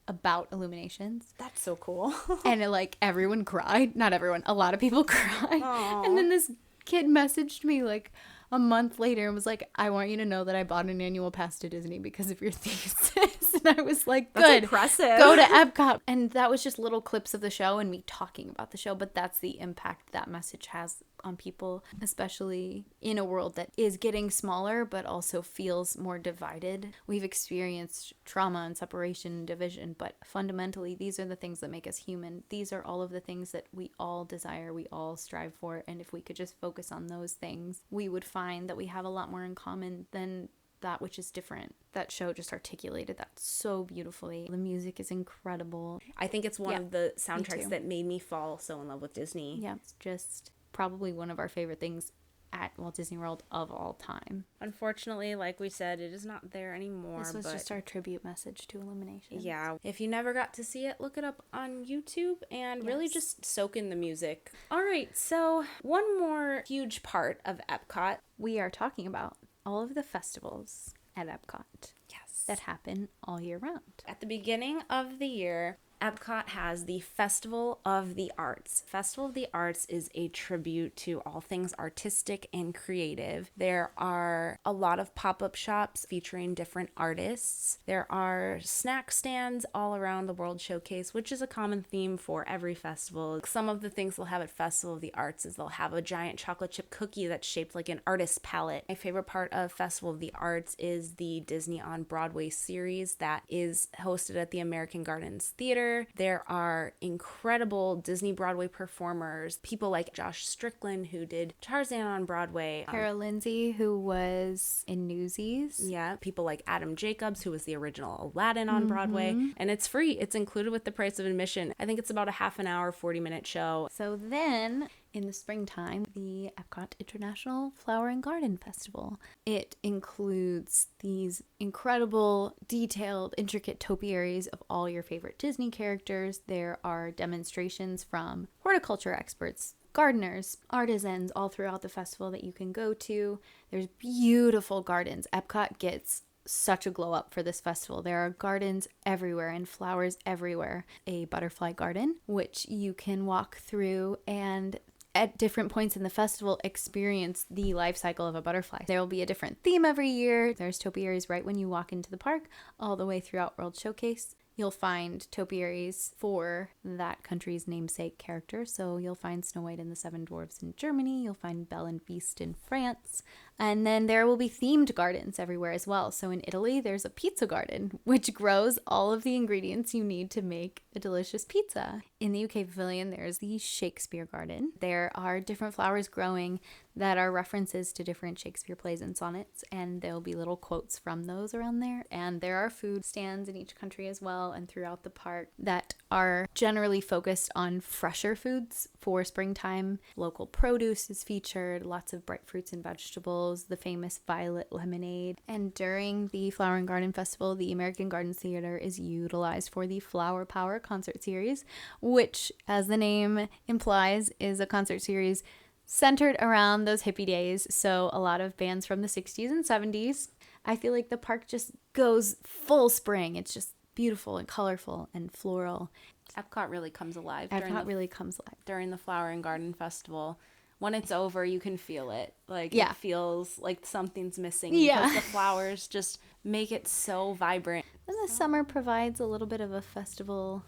about Illuminations. That's so cool. And like everyone cried. Not everyone, a lot of people cried. Aww. And then this kid messaged me like a month later and was like, I want you to know that I bought an annual pass to Disney because of your thesis. And I was like, good. That's impressive. Go to EPCOT. And that was just little clips of the show and me talking about the show. But that's the impact that message has on people, especially in a world that is getting smaller but also feels more divided. We've experienced trauma and separation and division, but fundamentally these are the things that make us human. These are all of the things that we all desire, we all strive for, and if we could just focus on those things, we would find that we have a lot more in common than that which is different. That show just articulated that so beautifully. The music is incredible. I think it's one of the soundtracks that made me fall so in love with Disney. Yeah, it's just probably one of our favorite things at Walt Disney World of all time. Unfortunately, like we said, it is not there anymore. This was just our tribute message to Illuminations. Yeah. If you never got to see it, look it up on YouTube and really just soak in the music. All right, so one more huge part of EPCOT. We are talking about all of the festivals at EPCOT. Yes. That happen all year round. At the beginning of the year, EPCOT has the Festival of the Arts. Festival of the Arts is a tribute to all things artistic and creative. There are a lot of pop-up shops featuring different artists. There are snack stands all around the World Showcase, which is a common theme for every festival. Some of the things they'll have at Festival of the Arts is they'll have a giant chocolate chip cookie that's shaped like an artist's palette. My favorite part of Festival of the Arts is the Disney on Broadway series that is hosted at the American Gardens Theater. There are incredible Disney Broadway performers, people like Josh Strickland, who did Tarzan on Broadway. Cara Lindsay, who was in Newsies. Yeah, people like Adam Jacobs, who was the original Aladdin on Broadway. And it's free. It's included with the price of admission. I think it's about a half an hour, 40-minute show. So then, in the springtime, the EPCOT International Flower and Garden Festival. It includes these incredible, detailed, intricate topiaries of all your favorite Disney characters. There are demonstrations from horticulture experts, gardeners, artisans all throughout the festival that you can go to. There's beautiful gardens. EPCOT gets such a glow up for this festival. There are gardens everywhere and flowers everywhere. A butterfly garden, which you can walk through and at different points in the festival experience the life cycle of a butterfly. There will be a different theme every year. There's topiaries right when you walk into the park, all the way throughout World Showcase. You'll find topiaries for that country's namesake character. So you'll find Snow White and the Seven Dwarfs in Germany. You'll find Belle and Beast in France. And then there will be themed gardens everywhere as well. So in Italy, there's a pizza garden, which grows all of the ingredients you need to make a delicious pizza. In the UK Pavilion, there's the Shakespeare Garden. There are different flowers growing that are references to different Shakespeare plays and sonnets, and there'll be little quotes from those around there. And there are food stands in each country as well and throughout the park that are generally focused on fresher foods for springtime. Local produce is featured, lots of bright fruits and vegetables, the famous violet lemonade. And during the Flower and Garden Festival, the American Gardens Theater is utilized for the Flower Power concert series, which, as the name implies, is a concert series centered around those hippie days. So a lot of bands from the 60s and 70s. I feel like the park just goes full spring. It's just beautiful and colorful and floral. EPCOT really comes alive. Really comes alive during the Flower and Garden Festival. When it's over, you can feel it. Like, it feels like something's missing. Because the flowers just make it so vibrant. And the summer provides a little bit of a festival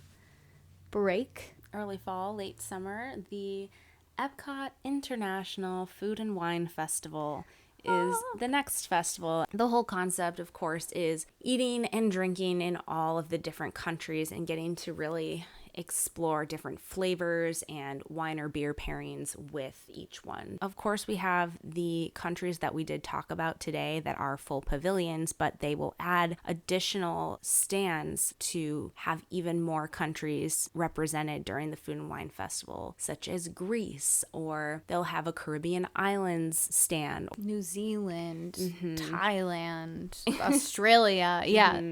break. Early fall, late summer, the EPCOT International Food and Wine Festival is the next festival. The whole concept, of course, is eating and drinking in all of the different countries and getting to really explore different flavors and wine or beer pairings with each one. Of course, we have the countries that we did talk about today that are full pavilions, but they will add additional stands to have even more countries represented during the Food and Wine Festival, such as Greece, or they'll have a Caribbean islands stand. New Zealand, Thailand, Australia,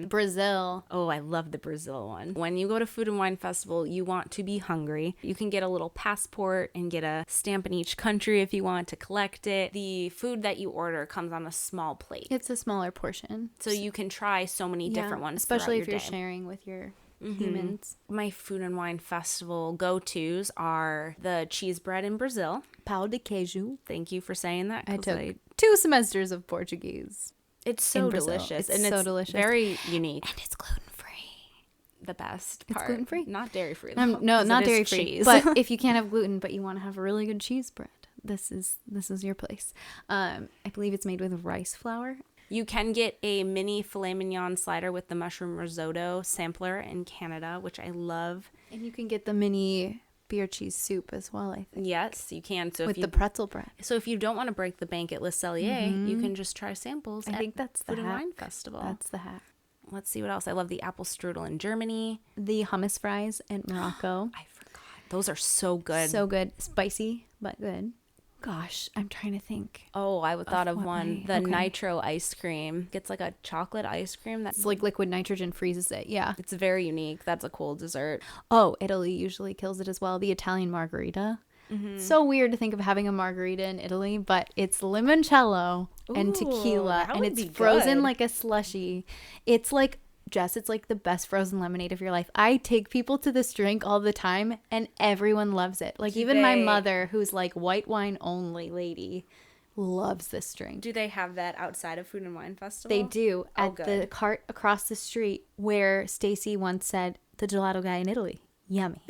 Brazil. Oh, I love the Brazil one. When you go to Food and Wine Festival, you want to be hungry. You can get a little passport and get a stamp in each country if you want to collect it. The food that you order comes on a small plate. It's a smaller portion. So you can try so many different ones, especially if you're day. sharing with your humans. My Food and Wine Festival go-tos are the cheese bread in Brazil. Pão de queijo. Thank you for saying that. I took 2 semesters of Portuguese. It's so delicious. It's so delicious. Very unique. And it's gluten-free. The best part. It's gluten-free? Not dairy-free. No, not dairy-free. Cheese. But if you can't have gluten, but you want to have a really good cheese bread, this is your place. I believe it's made with rice flour. You can get a mini filet mignon slider with the mushroom risotto sampler in Canada, which I love. And you can get the mini beer cheese soup as well, I think. Yes, you can. So with the pretzel bread. So if you don't want to break the bank at Le Cellier, you can just try samples I think that's the Food and hack. Wine Festival. That's the hack. Let's see what else. I love the apple strudel in Germany. The hummus fries in Morocco. I forgot. Those are so good. So good. Spicy, but good. Gosh, I'm trying to think. Oh, I would thought of one. The okay. nitro ice cream. It's like a chocolate ice cream. It's like liquid nitrogen freezes it. Yeah. It's very unique. That's a cool dessert. Oh, Italy usually kills it as well. The Italian margarita. So weird to think of having a margarita in Italy, but it's limoncello and tequila, and it's frozen like a slushie. It's like, Jess, it's like the best frozen lemonade of your life. I take people to this drink all the time, and everyone loves it. Like even my mother, who's like white wine only lady, loves this drink. Do they have that outside of Food and Wine Festival? They do at the cart across the street where Stacy once said, the gelato guy in Italy. Yummy.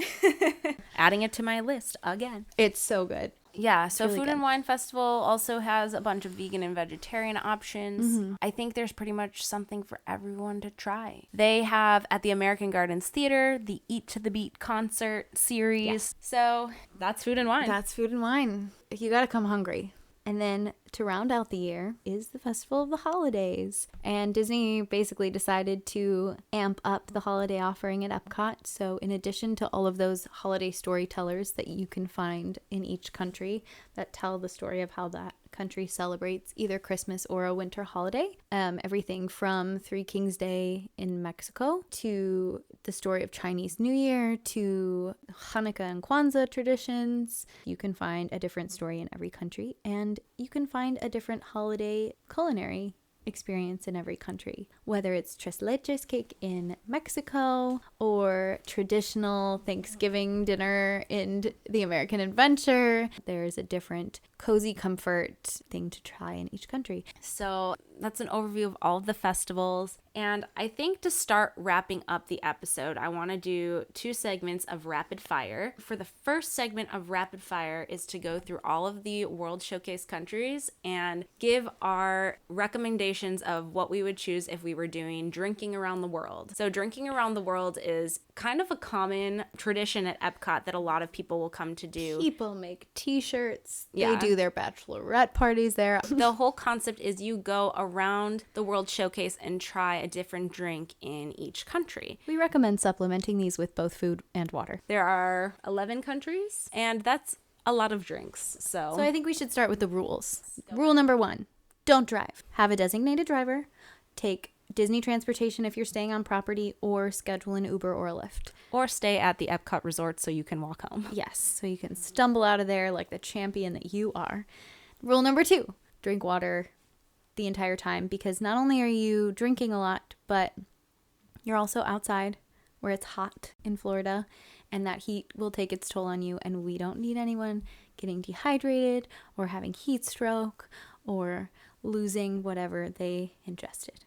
Adding it to my list again. It's so good. Yeah, so really Food and Wine Festival also has a bunch of vegan and vegetarian options. I think there's pretty much something for everyone to try. They have, at the American Gardens Theater, the Eat to the Beat concert series. Yeah. So that's Food and Wine. That's Food and Wine. You gotta come hungry. And then to round out the year is the Festival of the Holidays. And Disney basically decided to amp up the holiday offering at EPCOT. So in addition to all of those holiday storytellers that you can find in each country that tell the story of how that country celebrates either Christmas or a winter holiday, everything from Three Kings Day in Mexico to the story of Chinese New Year to Hanukkah and Kwanzaa traditions. You can find a different story in every country, and you can find a different holiday culinary experience in every country, whether it's tres leches cake in Mexico or traditional Thanksgiving dinner in the American Adventure. There's a different cozy comfort thing to try in each country. So that's an overview of all of the festivals. And I think to start wrapping up the episode, I want to do 2 segments of rapid fire. For the first segment of rapid fire is to go through all of the World Showcase countries and give our recommendations of what we would choose if we were doing drinking around the world. So drinking around the world is kind of a common tradition at EPCOT that a lot of people will come to do. People make t-shirts. They do their bachelorette parties there. The whole concept is you go around the World Showcase and try a different drink in each country. We recommend supplementing these with both food and water. There are 11 countries, and that's a lot of drinks. So I think we should start with the rules. Rule number 1, don't drive. Have a designated driver. Take Disney transportation if you're staying on property, or schedule an Uber or a Lyft. Or stay at the EPCOT resort so you can walk home. Yes, so you can stumble out of there like the champion that you are. Rule number 2, drink water the entire time, because not only are you drinking a lot, but you're also outside where it's hot in Florida, and that heat will take its toll on you, and we don't need anyone getting dehydrated or having heat stroke or losing whatever they ingested.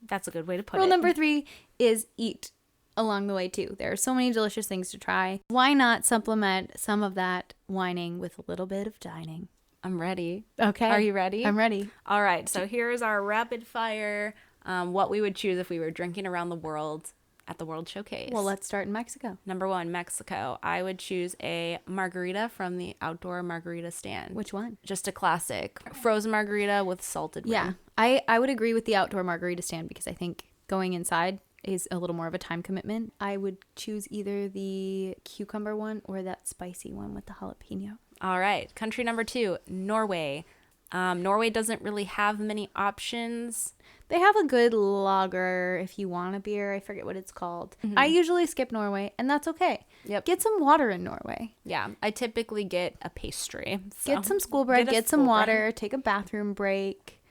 That's a good way to put it. Rule number 3 is eat along the way too. There are so many delicious things to try. Why not supplement some of that whining with a little bit of dining? I'm ready. Okay. Are you ready? I'm ready. All right. So here's our rapid fire, what we would choose if we were drinking around the world at the World Showcase. Well, let's start in Mexico. Number 1, Mexico. I would choose a margarita from the outdoor margarita stand. Which one? Just a classic. Frozen margarita with salted rim. Yeah, I would agree with the outdoor margarita stand because I think going inside is a little more of a time commitment. I would choose either the cucumber one or that spicy one with the jalapeno. All right. Country number 2, Norway. Norway doesn't really have many options. They have a good lager if you want a beer. I forget what it's called. I usually skip Norway, and that's okay. Yep. Get some water in Norway. Yeah, I typically get a pastry. So Get some school bread, get some school water, bread. take a bathroom break,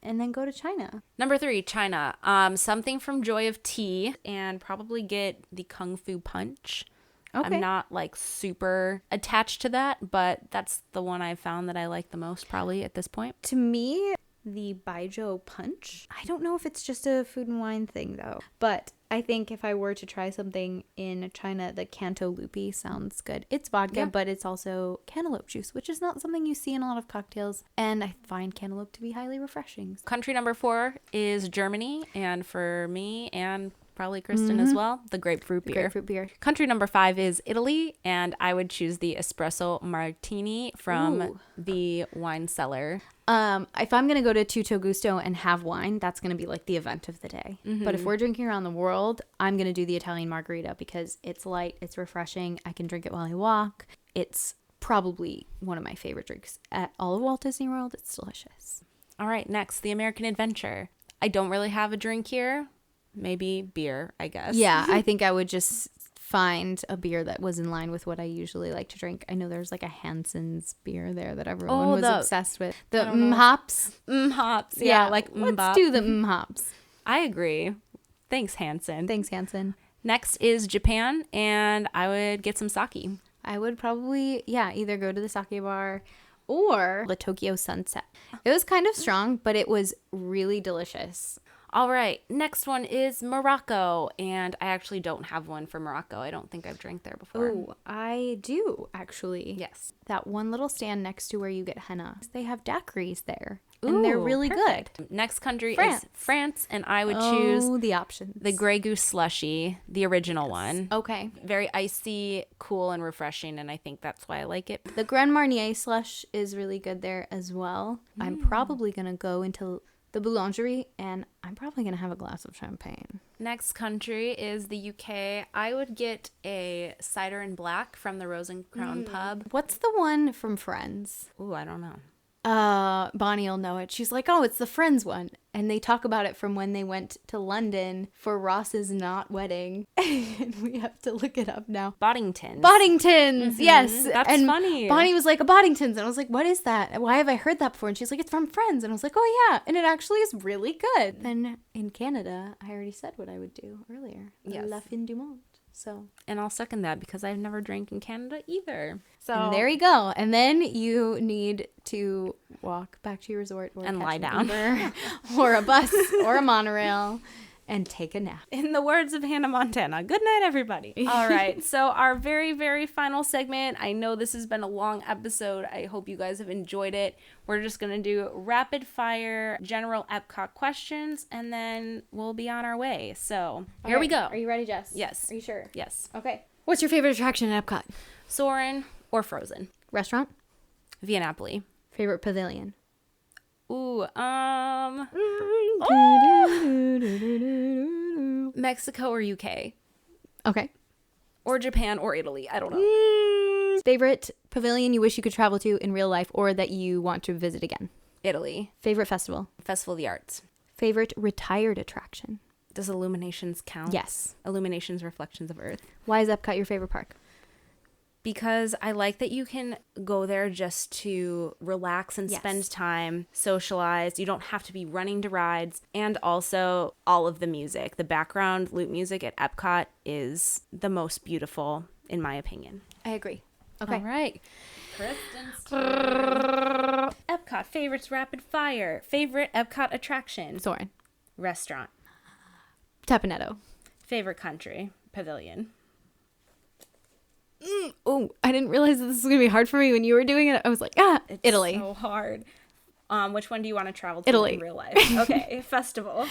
and then go to China. Number 3, China. Something from Joy of Tea, and probably get the Kung Fu Punch. Okay. I'm not like super attached to that, but that's the one I found that I like the most probably at this point. To me, the Baijiu Punch, I don't know if it's just a food and wine thing though, but I think if I were to try something in China, the Cantaloupe sounds good. It's vodka, but it's also cantaloupe juice, which is not something you see in a lot of cocktails, and I find cantaloupe to be highly refreshing. Country number 4 is Germany, and for me and probably Kristen as well, the grapefruit beer. Grapefruit beer. Country number 5 is Italy, and I would choose the espresso martini from the wine cellar. If I'm gonna go to Tutto Gusto and have wine, that's gonna be like the event of the day. But if we're drinking around the world, I'm gonna do the Italian margarita because it's light, it's refreshing. I can drink it while I walk. It's probably one of my favorite drinks at all of Walt Disney World. It's delicious. All right, next, the American Adventure. I don't really have a drink here. Maybe beer, I guess. Yeah, I think I would just find a beer that was in line with what I usually like to drink. I know there's like a Hansen's beer there that everyone was obsessed with. The hops. Hops. Yeah, like let's do the hops. I agree. Thanks, Hansen. Thanks, Hansen. Next is Japan, and I would get some sake. I would probably, either go to the sake bar or the Tokyo Sunset. It was kind of strong, but it was really delicious. All right, next one is Morocco, and I actually don't have one for Morocco. I don't think I've drank there before. Oh, I do, actually. Yes. That one little stand next to where you get henna. They have daiquiris there, and they're really good. Next country is France, and I would choose the options. the Grey Goose slushy, the original one. Okay. Very icy, cool, and refreshing, and I think that's why I like it. The Grand Marnier slush is really good there as well. I'm probably going to go into the boulangerie, and I'm probably going to have a glass of champagne. Next country is the UK. I would get a cider and black from the Rose and Crown pub. What's the one from Friends? Ooh, I don't know. Bonnie will know it. She's like, oh, it's the Friends one. And they talk about it from when they went to London for Ross's not wedding. And we have to look it up now. Boddingtons, yes. That's and funny. Bonnie was like, a Boddingtons. And I was like, what is that? Why have I heard that before? And she's like, it's from Friends. And I was like, oh yeah. And it actually is really good. Then in Canada, I already said what I would do earlier. Yes. La Fin du Monde. So, and I'll second that because I've never drank in Canada either. So and there you go. And then you need to walk back to your resort or and catch lie an down Uber or a bus or a monorail and take a nap. In the words of Hannah Montana, good night, everybody. All right. So our very, very final segment. I know this has been a long episode. I hope you guys have enjoyed it. We're just going to do rapid fire general Epcot questions, and then we'll be on our way. So here we go. Are you ready, Jess? Yes. Are you sure? Yes. Okay. What's your favorite attraction at Epcot? Soarin' or Frozen? Restaurant? Via Napoli. Favorite pavilion? Ooh, Mexico or UK? Okay. Or Japan or Italy. I don't know. Favorite pavilion you wish you could travel to in real life or that you want to visit again? Italy. Favorite festival? Festival of the Arts. Favorite retired attraction? Does Illuminations count? Yes. Illuminations Reflections of Earth. Why is Epcot your favorite park? Because I like that you can go there just to relax and spend time, socialize. You don't have to be running to rides. And also all of the music. The background loop music at Epcot is the most beautiful, in my opinion. I agree. Okay. All right. Kristen's turn. Epcot favorites rapid fire. Favorite Epcot attraction? Soarin'. Restaurant. Tapanetto. Favorite country? Pavilion. Oh, I didn't realize that this was going to be hard for me when you were doing it. I was like, It's Italy. so hard. Which one do you want to travel to Italy. in real life? Okay. Festival.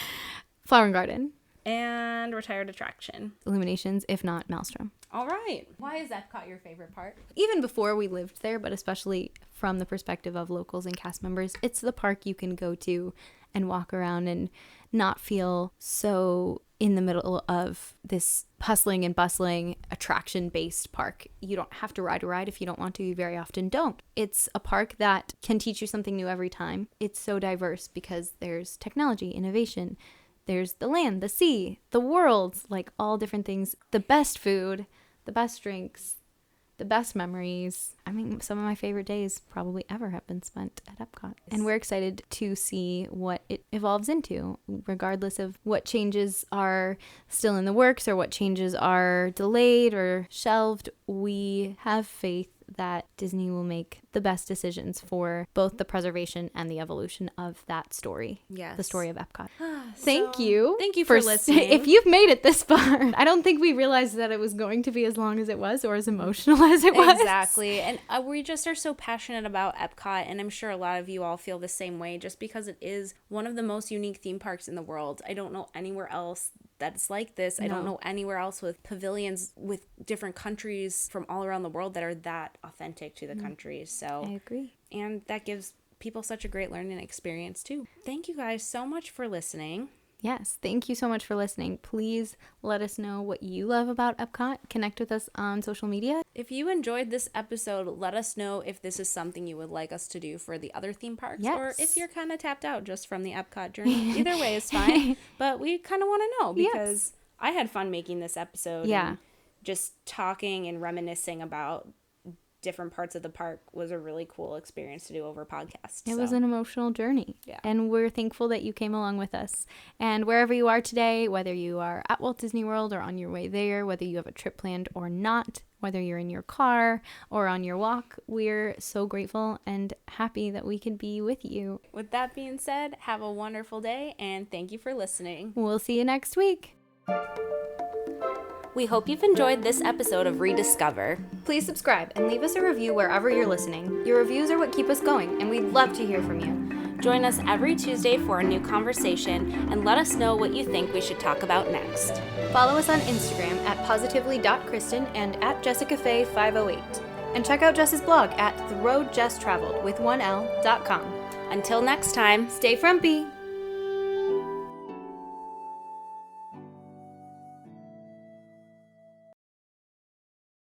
Flower and Garden. And retired attraction. Illuminations, if not Maelstrom. All right. Why is Epcot your favorite park? Even before we lived there, but especially from the perspective of locals and cast members, it's the park you can go to and walk around and not feel so in the middle of this hustling and bustling attraction-based park. You don't have to ride a ride if you don't want to. You very often don't. It's a park that can teach you something new every time. It's so diverse because there's technology, innovation, there's the land, the sea, the world, like all different things, the best food, the best drinks, the best memories. I mean, some of my favorite days probably ever have been spent at Epcot. And we're excited to see what it evolves into, regardless of what changes are still in the works or what changes are delayed or shelved. We have faith that Disney will make the best decisions for both the preservation and the evolution of that story. Yes. The story of Epcot. Thank you. Thank you for listening. If you've made it this far, I don't think we realized that it was going to be as long as it was or as emotional as it was. Exactly. And we just are so passionate about Epcot, and I'm sure a lot of you all feel the same way just because it is one of the most unique theme parks in the world. I don't know anywhere else that's like this. No. I don't know anywhere else with pavilions with different countries from all around the world that are that authentic to the countries. So I agree. And that gives people such a great learning experience too. Thank you guys so much for listening. Yes, thank you so much for listening. Please let us know what you love about Epcot. Connect with us on social media. If you enjoyed this episode, let us know if this is something you would like us to do for the other theme parks. Yes. Or if you're kind of tapped out just from the Epcot journey. Either way is fine. But we kind of want to know because I had fun making this episode. Yeah. And just talking and reminiscing about different parts of the park was a really cool experience to do over podcast. It was an emotional journey. Yeah. And we're thankful that you came along with us. And wherever you are today, whether you are at Walt Disney World or on your way there, whether you have a trip planned or not, whether you're in your car or on your walk, we're so grateful and happy that we could be with you. With that being said, have a wonderful day and thank you for listening. We'll see you next week. We hope you've enjoyed this episode of ReDIScover. Please subscribe and leave us a review wherever you're listening. Your reviews are what keep us going, and we'd love to hear from you. Join us every Tuesday for a new conversation and let us know what you think we should talk about next. Follow us on Instagram at positively.kristen and at jessicafay508. And check out Jess's blog at theroadjesstraveled with 1l.com. Until next time, Stay frumpy!